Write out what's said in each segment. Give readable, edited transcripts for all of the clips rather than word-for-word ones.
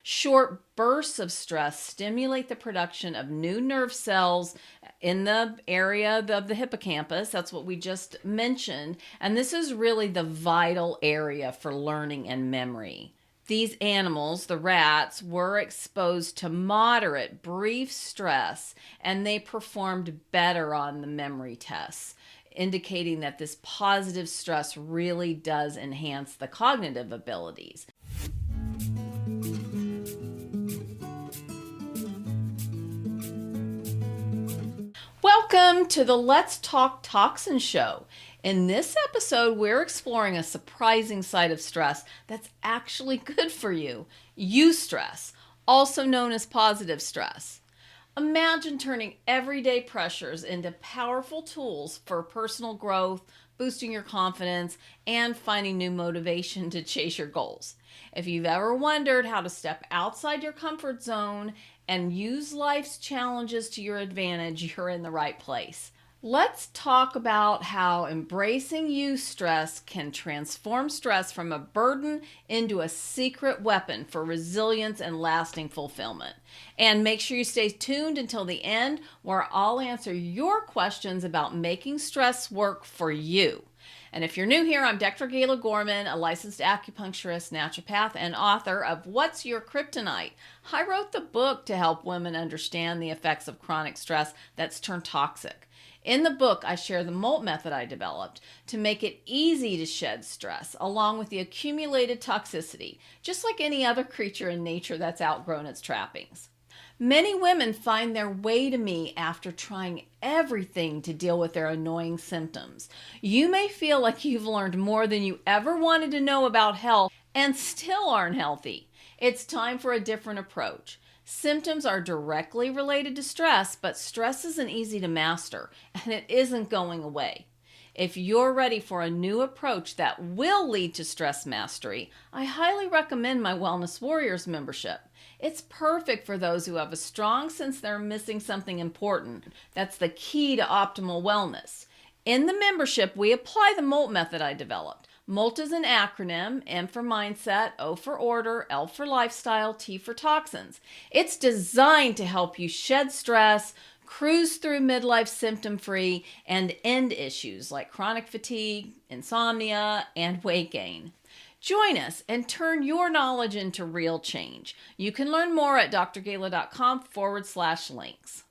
Short bursts of stress stimulate the production of new nerve cells in the area of the hippocampus. That's what we just mentioned. And this is really the vital area for learning and memory. These animals, the rats, were exposed to moderate, brief stress, and they performed better on the memory tests, indicating that this positive stress really does enhance the cognitive abilities. Welcome to the Let's Talk Toxin Show. In this episode, we're exploring a surprising side of stress that's actually good for you: eustress, also known as positive stress. Imagine turning everyday pressures into powerful tools for personal growth, boosting your confidence, and finding new motivation to chase your goals. If you've ever wondered how to step outside your comfort zone and use life's challenges to your advantage, you're in the right place. Let's talk about how embracing eustress can transform stress from a burden into a secret weapon for resilience and lasting fulfillment. And make sure you stay tuned until the end, where I'll answer your questions about making stress work for you. And if you're new here, I'm Dr. Gayla Gorman, a licensed acupuncturist, naturopath, and author of What's Your Kryptonite? I wrote the book to help women understand the effects of chronic stress that's turned toxic. In the book, I share the MOLT method I developed to make it easy to shed stress, along with the accumulated toxicity, just like any other creature in nature that's outgrown its trappings. Many women find their way to me after trying everything to deal with their annoying symptoms. You may feel like you've learned more than you ever wanted to know about health and still aren't healthy. It's time for a different approach. Symptoms are directly related to stress, but stress isn't easy to master, and it isn't going away. If you're ready for a new approach that will lead to stress mastery, I highly recommend my Wellness Warriors membership. It's perfect for those who have a strong sense they're missing something important. That's the key to optimal wellness. In the membership, we apply the MOLT method I developed. MOLT is an acronym: M for mindset, O for order, L for lifestyle, T for toxins. It's designed to help you shed stress, cruise through midlife symptom-free, and end issues like chronic fatigue, insomnia, and weight gain. Join us and turn your knowledge into real change. You can learn more at drgayla.com/links.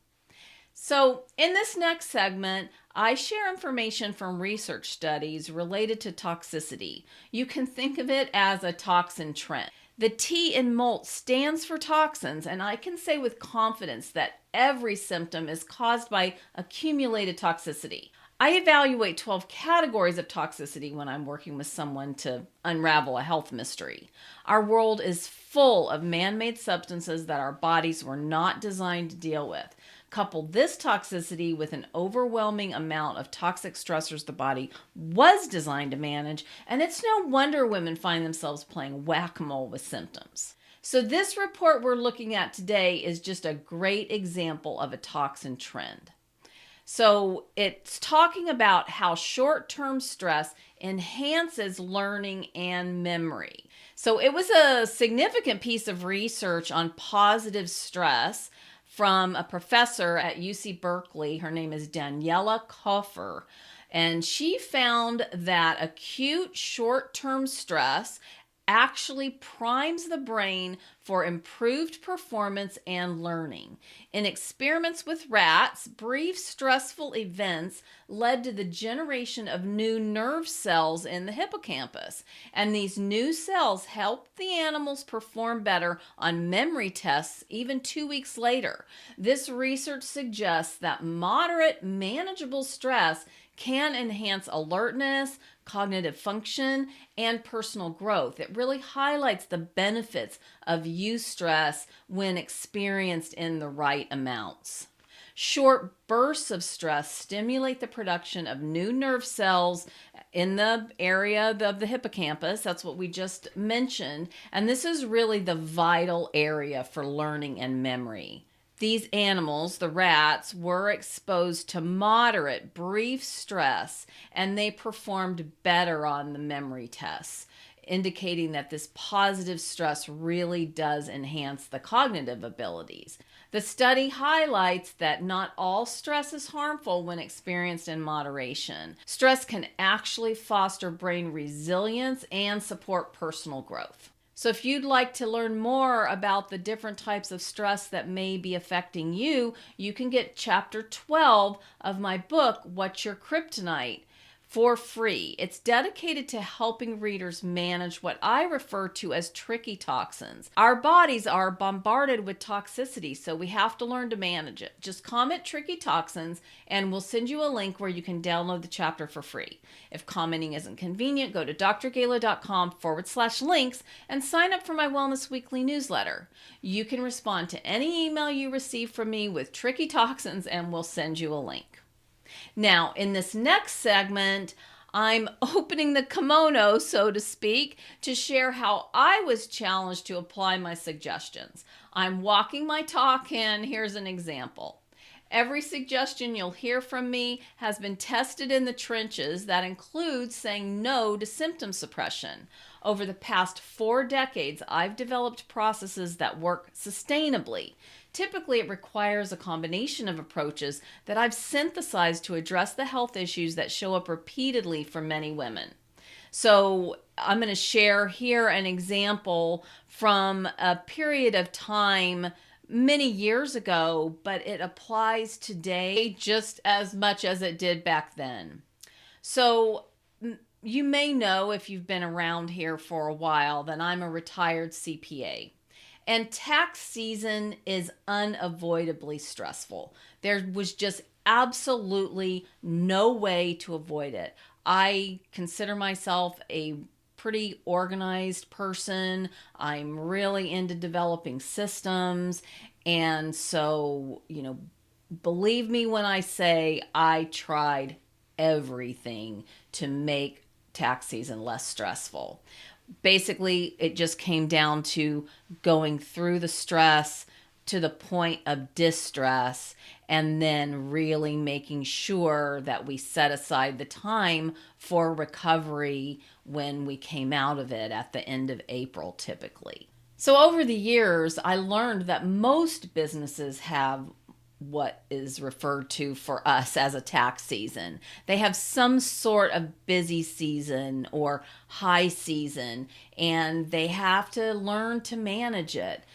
So in this next segment, I share information from research studies related to toxicity. You can think of it as a toxin trend. The T in MOLT stands for toxins, and I can say with confidence that every symptom is caused by accumulated toxicity. I evaluate 12 categories of toxicity when I'm working with someone to unravel a health mystery. Our world is full of man-made substances that our bodies were not designed to deal with. Couple this toxicity with an overwhelming amount of toxic stressors the body was designed to manage, and it's no wonder women find themselves playing whack-a-mole with symptoms. So this report we're looking at today is just a great example of a toxin trend. So it's talking about how short-term stress enhances learning and memory. So it was a significant piece of research on positive stress from a professor at UC Berkeley. Her name is Daniela Koffer. And she found that acute short-term stress actually primes the brain for improved performance and learning. In experiments with rats, brief stressful events led to the generation of new nerve cells in the hippocampus. And these new cells helped the animals perform better on memory tests even 2 weeks later. This research suggests that moderate, manageable stress can enhance alertness, cognitive function, and personal growth. It really highlights the benefits of eustress when experienced in the right amounts. Short bursts of stress stimulate the production of new nerve cells in the area of the hippocampus. That's what we just mentioned. And this is really the vital area for learning and memory. These animals, the rats, were exposed to moderate, brief stress, and they performed better on the memory tests, indicating that this positive stress really does enhance the cognitive abilities. The study highlights that not all stress is harmful when experienced in moderation. Stress can actually foster brain resilience and support personal growth. So if you'd like to learn more about the different types of stress that may be affecting you, you can get chapter 12 of my book, What's Your Kryptonite, for free. It's dedicated to helping readers manage what I refer to as tricky toxins. Our bodies are bombarded with toxicity, so we have to learn to manage it. Just comment tricky toxins and we'll send you a link where you can download the chapter for free. If commenting isn't convenient, go to drgala.com/links and sign up for my Wellness Weekly newsletter. You can respond to any email you receive from me with tricky toxins and we'll send you a link. Now, in this next segment, I'm opening the kimono, so to speak, to share how I was challenged to apply my suggestions. I'm walking my talk, and here's an example. Every suggestion you'll hear from me has been tested in the trenches. That includes saying no to symptom suppression. Over the past 4 decades, I've developed processes that work sustainably. Typically, it requires a combination of approaches that I've synthesized to address the health issues that show up repeatedly for many women. So I'm going to share here an example from a period of time many years ago, but it applies today just as much as it did back then. So you may know, if you've been around here for a while, that I'm a retired CPA. And tax season is unavoidably stressful. There was just absolutely no way to avoid it. I consider myself a pretty organized person. I'm really into developing systems. And so, believe me when I say I tried everything to make tax season less stressful. Basically, it just came down to going through the stress to the point of distress and then really making sure that we set aside the time for recovery when we came out of it at the end of April, typically. So over the years, I learned that most businesses have what is referred to for us as a tax season. They have some sort of busy season or high season, and they have to learn to manage it.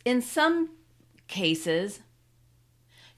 In some cases,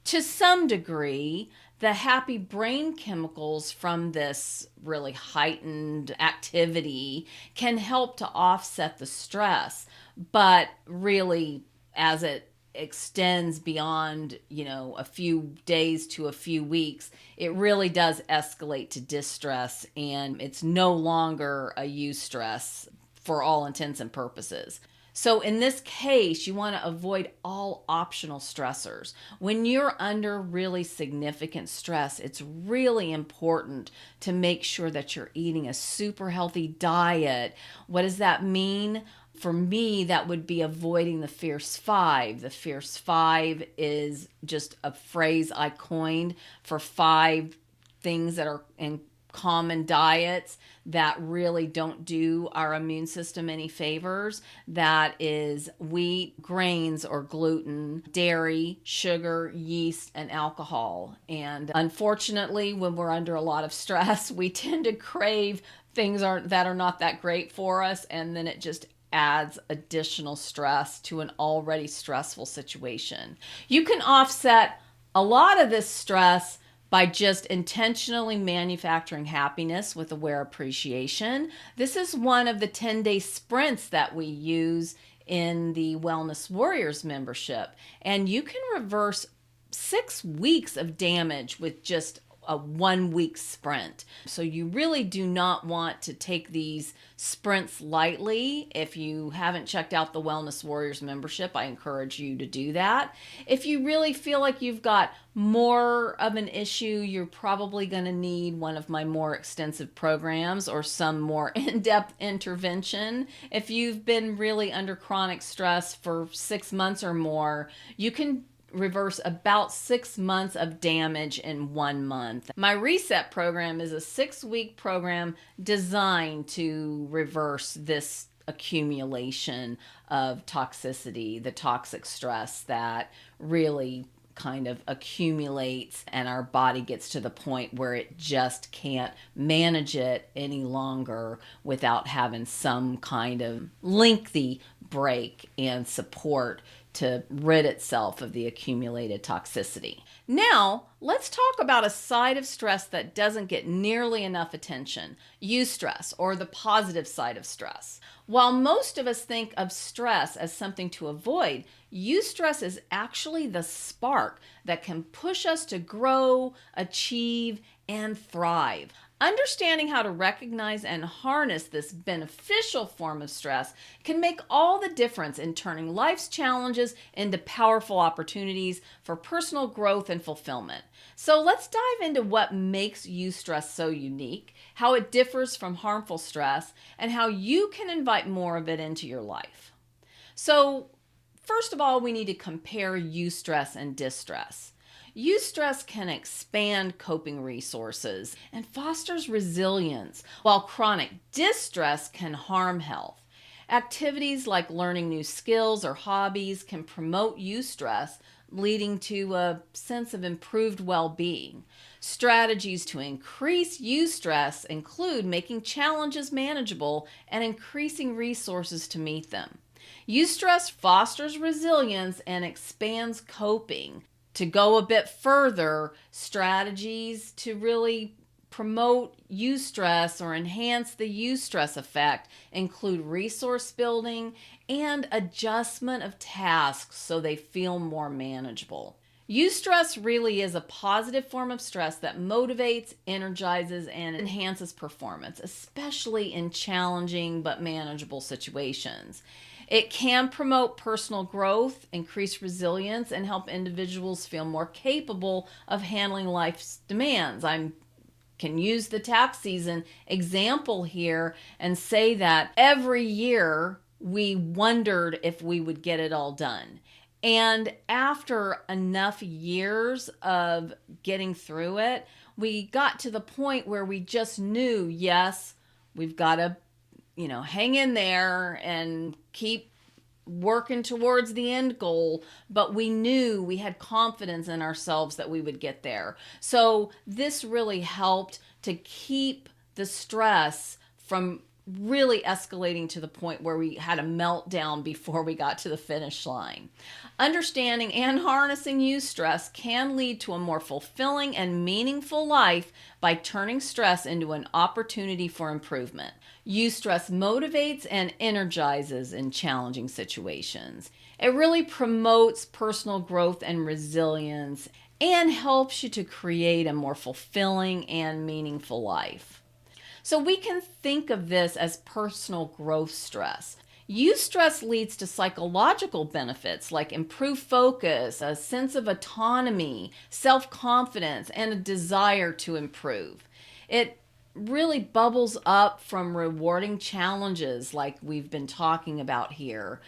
to some degree, the happy brain chemicals from this really heightened activity can help to offset the stress. But really, as it extends beyond, a few days to a few weeks, it really does escalate to distress, and it's no longer a eustress for all intents and purposes. So in this case, you want to avoid all optional stressors. When you're under really significant stress, it's really important to make sure that you're eating a super healthy diet. What does that mean? For me, that would be avoiding the Fierce 5. The Fierce 5 is just a phrase I coined for 5 things that are in common diets that really don't do our immune system any favors. That is wheat, grains or gluten, dairy, sugar, yeast, and alcohol. And unfortunately, when we're under a lot of stress, we tend to crave things that are not that great for us, and then it just adds additional stress to an already stressful situation. You can offset a lot of this stress by just intentionally manufacturing happiness with aware appreciation. This is one of the 10-day sprints that we use in the Wellness Warriors membership. And you can reverse 6 weeks of damage with just a 1-week sprint. So you really do not want to take these sprints lightly. If you haven't checked out the Wellness Warriors membership, I encourage you to do that. If you really feel like you've got more of an issue, you're probably going to need one of my more extensive programs or some more in-depth intervention. If you've been really under chronic stress for 6 months or more, you can reverse about 6 months of damage in 1 month. My Reset program is a 6-week program designed to reverse this accumulation of toxicity, the toxic stress that really kind of accumulates and our body gets to the point where it just can't manage it any longer without having some kind of lengthy break and support to rid itself of the accumulated toxicity. Now, let's talk about a side of stress that doesn't get nearly enough attention: eustress, or the positive side of stress. While most of us think of stress as something to avoid, eustress is actually the spark that can push us to grow, achieve, and thrive. Understanding how to recognize and harness this beneficial form of stress can make all the difference in turning life's challenges into powerful opportunities for personal growth and fulfillment. So let's dive into what makes eustress so unique, how it differs from harmful stress, and how you can invite more of it into your life. So first of all, we need to compare eustress and distress. Eustress can expand coping resources and fosters resilience, while chronic distress can harm health. Activities like learning new skills or hobbies can promote eustress, leading to a sense of improved well-being. Strategies to increase eustress include making challenges manageable and increasing resources to meet them. Eustress fosters resilience and expands coping. To go a bit further, strategies to really promote eustress or enhance the eustress effect include resource building and adjustment of tasks so they feel more manageable. Eustress really is a positive form of stress that motivates, energizes, and enhances performance, especially in challenging but manageable situations. It can promote personal growth, increase resilience, and help individuals feel more capable of handling life's demands. I can use the tax season example here and say that every year we wondered if we would get it all done. And after enough years of getting through it, we got to the point where we just knew, yes, we've got to hang in there and keep working towards the end goal, but we knew, we had confidence in ourselves that we would get there. So this really helped to keep the stress from really escalating to the point where we had a meltdown before we got to the finish line. Understanding and harnessing eustress can lead to a more fulfilling and meaningful life by turning stress into an opportunity for improvement. Eustress motivates and energizes in challenging situations. It really promotes personal growth and resilience and helps you to create a more fulfilling and meaningful life. So we can think of this as personal growth stress. Eustress leads to psychological benefits like improved focus, a sense of autonomy, self-confidence, and a desire to improve. It really bubbles up from rewarding challenges like we've been talking about here,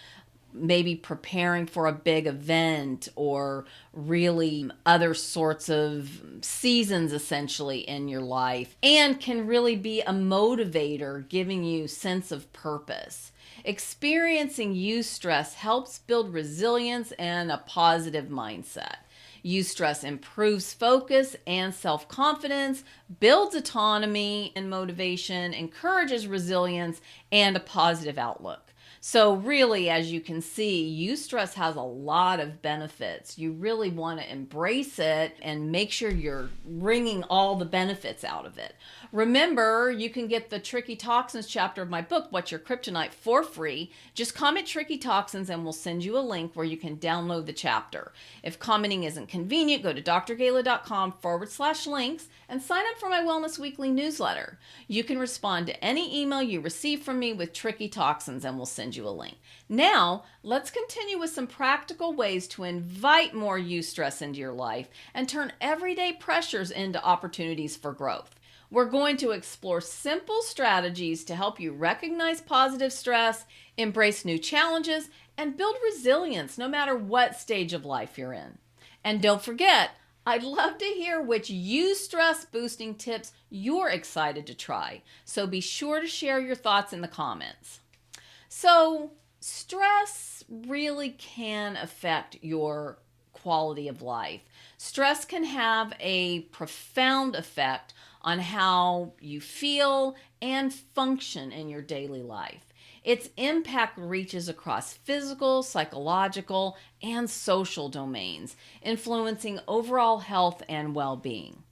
maybe preparing for a big event or really other sorts of seasons essentially in your life, and can really be a motivator, giving you sense of purpose. Experiencing eustress helps build resilience and a positive mindset. Eustress improves focus and self-confidence, builds autonomy and motivation, encourages resilience, and a positive outlook. So really, as you can see, eustress has a lot of benefits. You really want to embrace it and make sure you're wringing all the benefits out of it. Remember, you can get the Tricky Toxins chapter of my book, What's Your Kryptonite, for free. Just comment Tricky Toxins and we'll send you a link where you can download the chapter. If commenting isn't convenient, go to drgayla.com/links and sign up for my Wellness Weekly newsletter. You can respond to any email you receive from me with Tricky Toxins and we'll send you a link. Now, let's continue with some practical ways to invite more eustress into your life and turn everyday pressures into opportunities for growth. We're going to explore simple strategies to help you recognize positive stress, embrace new challenges, and build resilience no matter what stage of life you're in. And don't forget, I'd love to hear which Eustress boosting tips you're excited to try. So be sure to share your thoughts in the comments. So, stress really can affect your quality of life. Stress can have a profound effect on how you feel and function in your daily life. Its impact reaches across physical, psychological, and social domains, influencing overall health and well-being.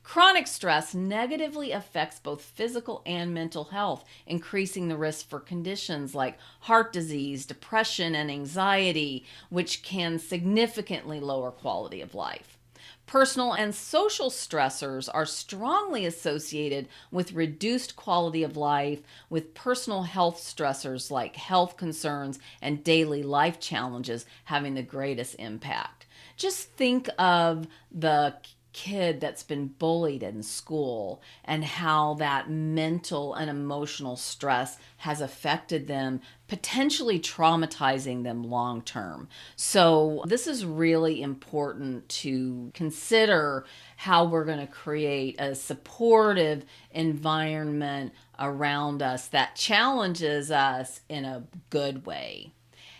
Chronic stress negatively affects both physical and mental health, increasing the risk for conditions like heart disease, depression, and anxiety, which can significantly lower quality of life. Personal and social stressors are strongly associated with reduced quality of life, with personal health stressors like health concerns and daily life challenges having the greatest impact. Just think of the kid that's been bullied in school and how that mental and emotional stress has affected them, potentially traumatizing them long term. So, this is really important to consider how we're going to create a supportive environment around us that challenges us in a good way.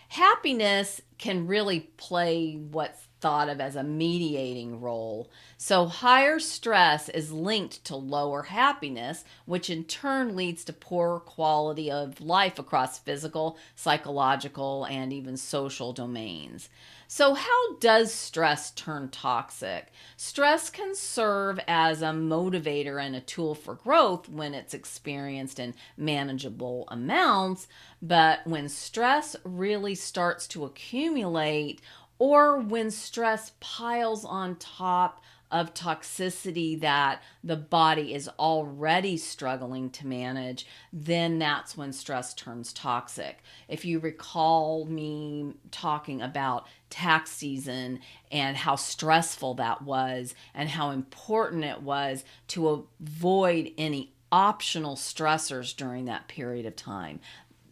Happiness can really play what's thought of as a mediating role. So, higher stress is linked to lower happiness, which in turn leads to poorer quality of life across physical, psychological, and even social domains. So, how does stress turn toxic? Stress can serve as a motivator and a tool for growth when it's experienced in manageable amounts, but when stress really starts to accumulate, or when stress piles on top of toxicity that the body is already struggling to manage, then that's when stress turns toxic. If you recall me talking about tax season and how stressful that was and how important it was to avoid any optional stressors during that period of time.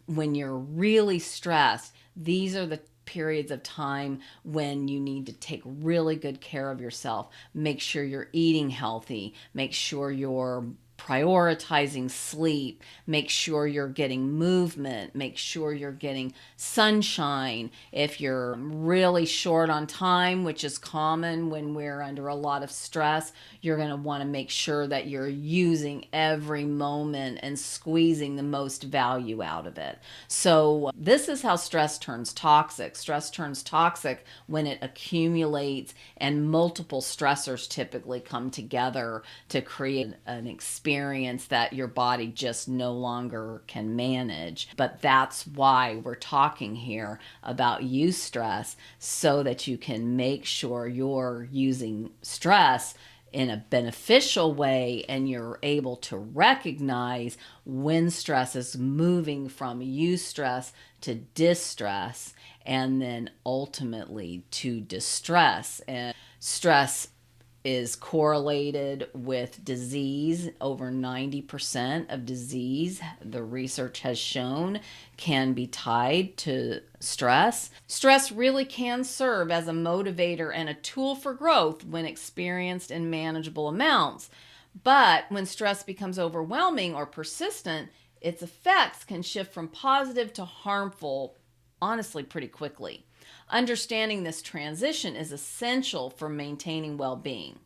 When you're really stressed, these are the periods of time when you need to take really good care of yourself. Make sure you're eating healthy. Make sure you're prioritizing sleep. Make sure you're getting movement. Make sure you're getting sunshine. If you're really short on time, which is common when we're under a lot of stress, you're going to want to make sure that you're using every moment and squeezing the most value out of it. So this is how stress turns toxic. Stress turns toxic when it accumulates and multiple stressors typically come together to create an experience that your body just no longer can manage. But that's why we're talking here about eustress, so that you can make sure you're using stress in a beneficial way and you're able to recognize when stress is moving from eustress to distress and then ultimately to distress. And stress is correlated with disease. Over 90% of disease, the research has shown, can be tied to stress. Stress really can serve as a motivator and a tool for growth when experienced in manageable amounts. But when stress becomes overwhelming or persistent, its effects can shift from positive to harmful, honestly, pretty quickly. Understanding this transition is essential for maintaining well-being.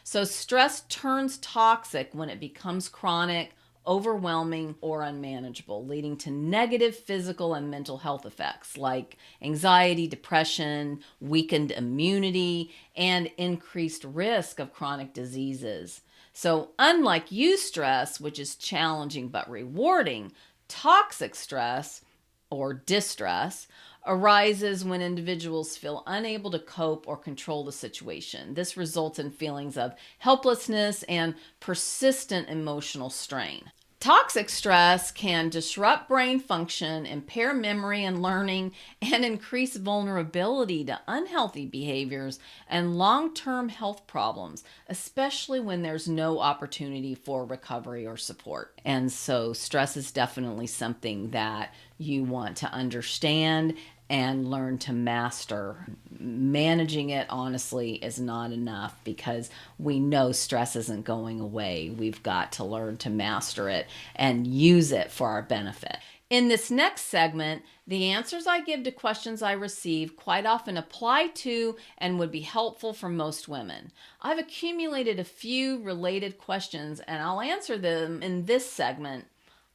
So stress turns toxic when it becomes chronic, overwhelming, or unmanageable, leading to negative physical and mental health effects like anxiety, depression, weakened immunity, and increased risk of chronic diseases. So unlike eustress, which is challenging but rewarding, toxic stress or distress arises when individuals feel unable to cope or control the situation. This results in feelings of helplessness and persistent emotional strain. Toxic stress can disrupt brain function, impair memory and learning, and increase vulnerability to unhealthy behaviors and long-term health problems, especially when there's no opportunity for recovery or support. And so stress is definitely something that you want to understand and learn to master. managing it honestly is not enough because we know stress isn't going away. We've got to learn to master it and use it for our benefit. In this next segment, the answers I give to questions I receive quite often apply to and would be helpful for most women. I've accumulated a few related questions and I'll answer them in this segment.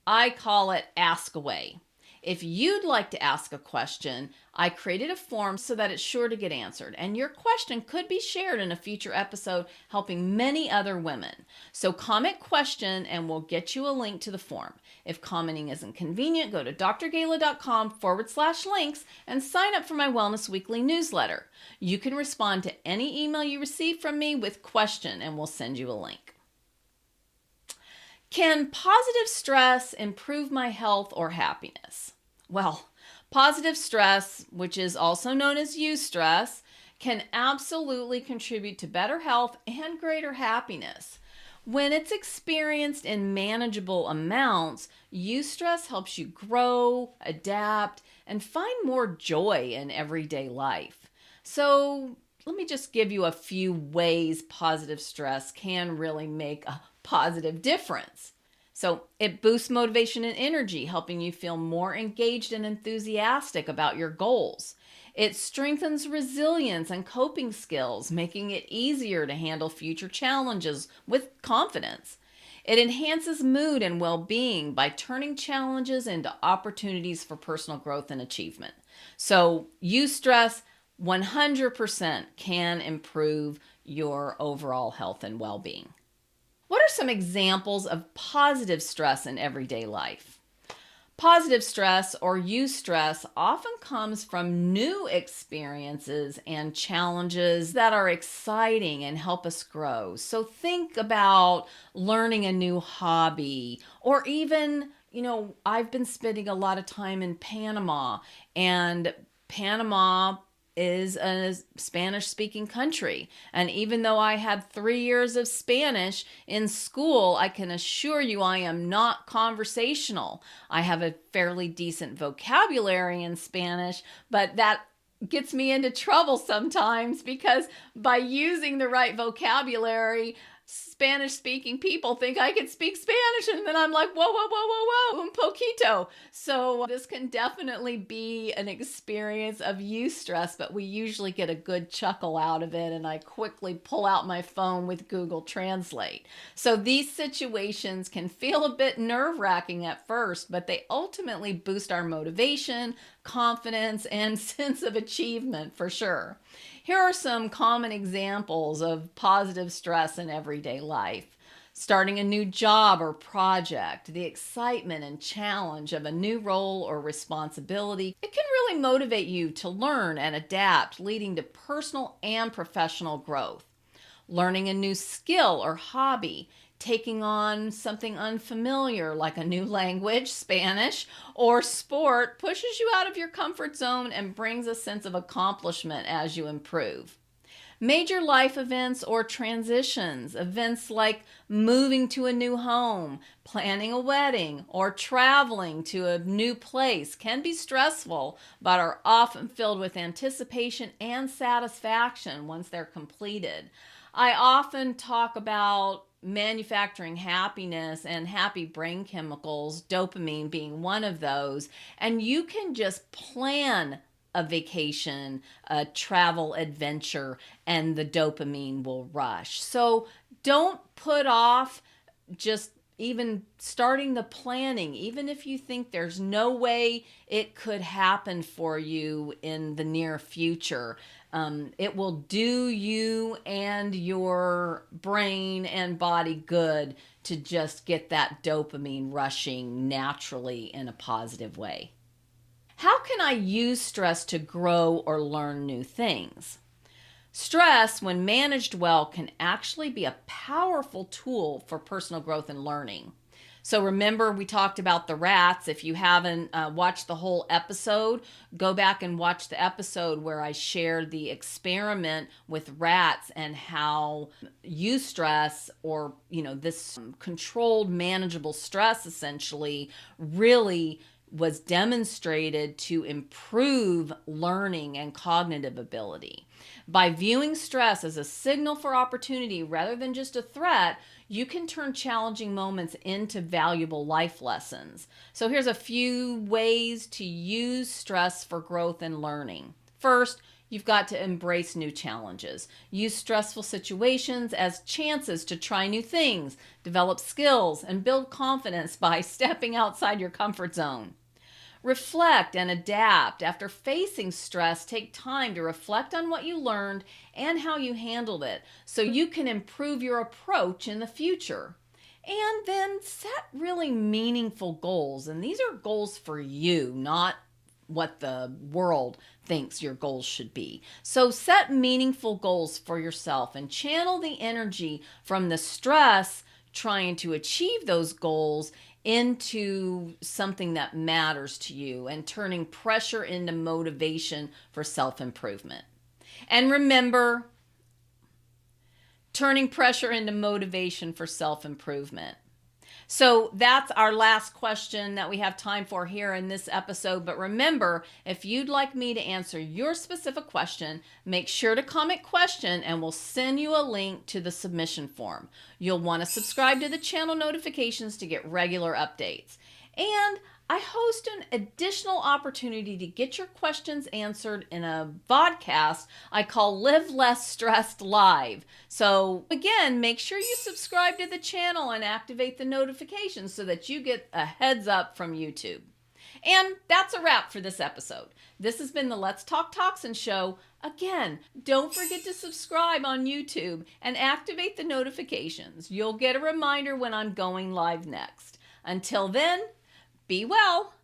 I call it Ask Away. If you'd like to ask a question, I created a form so that it's sure to get answered, and your question could be shared in a future episode helping many other women. So comment question and we'll get you a link to the form. If commenting isn't convenient, go to drgala.com/links and sign up for my Wellness Weekly newsletter. You can respond to any email you receive from me with question and we'll send you a link. Can positive stress improve my health or happiness? Well, positive stress, which is also known as eustress, can absolutely contribute to better health and greater happiness. When it's experienced in manageable amounts, eustress helps you grow, adapt, and find more joy in everyday life. So let me just give you a few ways positive stress can really make a positive difference. So it boosts motivation and energy, helping you feel more engaged and enthusiastic about your goals. It strengthens resilience and coping skills, making it easier to handle future challenges with confidence. It enhances mood and well-being by turning challenges into opportunities for personal growth and achievement. So eustress 100% can improve your overall health and well-being. What are some examples of positive stress in everyday life? Positive stress or eustress often comes from new experiences and challenges that are exciting and help us grow. So think about learning a new hobby or even, I've been spending a lot of time in Panama, and Panama is a Spanish-speaking country. And even though I had 3 years of Spanish in school, I can assure you I am not conversational. I have a fairly decent vocabulary in Spanish, but that gets me into trouble sometimes because by using the right vocabulary, Spanish-speaking people think I can speak Spanish, and then I'm like, whoa, un poquito. So this can definitely be an experience of eustress, but we usually get a good chuckle out of it, and I quickly pull out my phone with Google Translate. So these situations can feel a bit nerve-wracking at first, but they ultimately boost our motivation, confidence, and sense of achievement for sure. Here are some common examples of positive stress in everyday life. Starting a new job or project, the excitement and challenge of a new role or responsibility. It can really motivate you to learn and adapt, leading to personal and professional growth. Learning a new skill or hobby, taking on something unfamiliar like a new language, Spanish, or sport pushes you out of your comfort zone and brings a sense of accomplishment as you improve. Major life events or transitions, events like moving to a new home, planning a wedding, or traveling to a new place can be stressful, but are often filled with anticipation and satisfaction once they're completed. I often talk about manufacturing happiness and happy brain chemicals, dopamine being one of those, and you can just plan a vacation, a travel adventure, and the dopamine will rush. So don't put off just even starting the planning, even if you think there's no way it could happen for you in the near future. It will do you and your brain and body good to just get that dopamine rushing naturally in a positive way. How can I use stress to grow or learn new things? Stress, when managed well, can actually be a powerful tool for personal growth and learning. So remember, we talked about the rats. If you haven't watched the whole episode, go back and watch the episode where I shared the experiment with rats and how eustress, or this controlled, manageable stress essentially really was demonstrated to improve learning and cognitive ability. By viewing stress as a signal for opportunity rather than just a threat, you can turn challenging moments into valuable life lessons. So here's a few ways to use stress for growth and learning. First, you've got to embrace new challenges. Use stressful situations as chances to try new things, develop skills, and build confidence by stepping outside your comfort zone. Reflect and adapt. After facing stress, take time to reflect on what you learned and how you handled it so you can improve your approach in the future. And then set really meaningful goals. And these are goals for you, not what the world thinks your goals should be. So set meaningful goals for yourself and channel the energy from the stress trying to achieve those goals into something that matters to you and turning pressure into motivation for self-improvement. And remember, turning pressure into motivation for self-improvement. So that's our last question that we have time for here in this episode. But remember, if you'd like me to answer your specific question, make sure to comment question and we'll send you a link to the submission form. You'll want to subscribe to the channel notifications to get regular updates. And I host an additional opportunity to get your questions answered in a vodcast I call Live Less Stressed Live. So again, make sure you subscribe to the channel and activate the notifications so that you get a heads up from YouTube. And that's a wrap for this episode. This has been the Let's Talk Toxin Show. Again, don't forget to subscribe on YouTube and activate the notifications. You'll get a reminder when I'm going live next. Until then, be well.